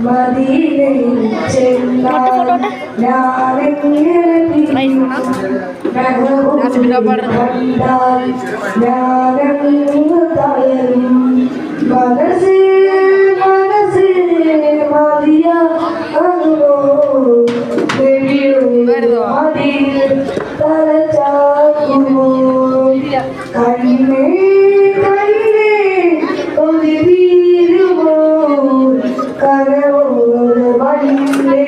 മദീനയിൽ ചെന്നാൽ ഞാനെങ്ങനെ കണ്ടാൽ ഞാനങ്ങ് തളരും മനസ്സേ മനസ്സേ മതിയാകുമോ മടിയിൽ തലചാക്കുമോ കണ്ണേ കണ്ണേ ഒരു തീരുമോ കരവോട് വഴിയിലെ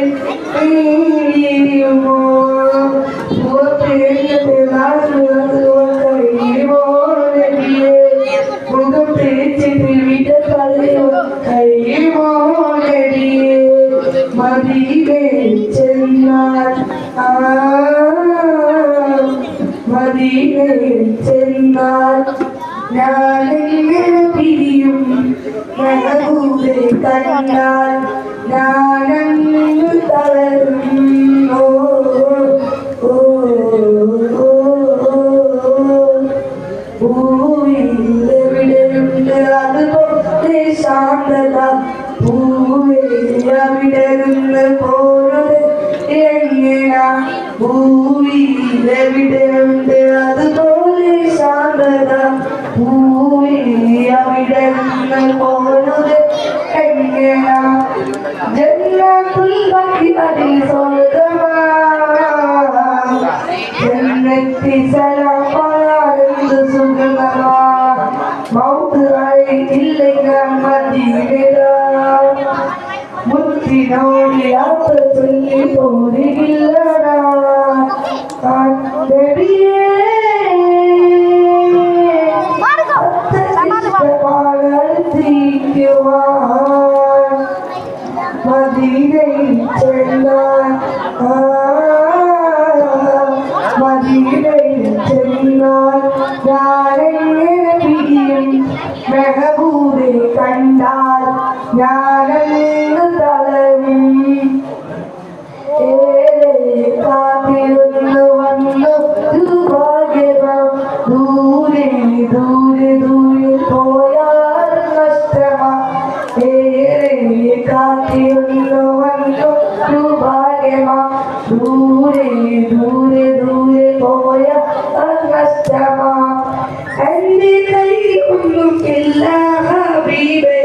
തീരുമോ മുഖത്തേക്ക് കഴിയുമോ മുഖം തേച്ചിട്ട് വിട കളയോ കഴിയുമോ മദീനയിൽ ചെന്നാൽ മദീനയിൽ ചെന്നാൽ ഞാനെങ്ങനെ പിരിയും മെഹബൂബെ കണ്ടാൽ ഞാനങ്ങ് തളരും ഓ ഓ പൂവിടരുണ്ട് അതുപോലെ ശാന്തത പൂവിടരുന്ന് പോയത് എങ്ങനാ പൂവിടരുണ്ട് അതുപോലെ ശാന്തത പൂവിടരുന്ന് പോയത് എങ്ങനാ ജന്നത്തുൽ ബഖി അതിൽ സ്വർഗമാ ജന്നത്തി സലാമാണെന്ത് സുഖമാ മൗത്ത് ആയിട്ടില്ലെങ്കിൽ മദീനയിലാ മുത്തിനോട് യാത്ര ചൊല്ലി പോരുകില്ലടാ നബിയേ മദീനയിൽ ചെന്നാൽ മദീനയിൽ ചെന്നാൽ ഞാനെങ്ങനെ പിരിയും മെഹബൂബെ കണ്ടാൽ ഞാനങ്ങ് തളരും കാത്തിരുന്ന് വന്നു ഭാഗ്യവാൻ ദൂരെ ദൂരെ ദൂരെ പോയാൽ നഷ്ടമാ കാത്തിരുന്ന് വന്നു ഭാഗ്യമാ ദൂരെ ദൂരെ ദൂരെ പോയാൽ നഷ്ടമാ എന്റെ കൈ ഒന്നും ഇല്ല ഹബീബേ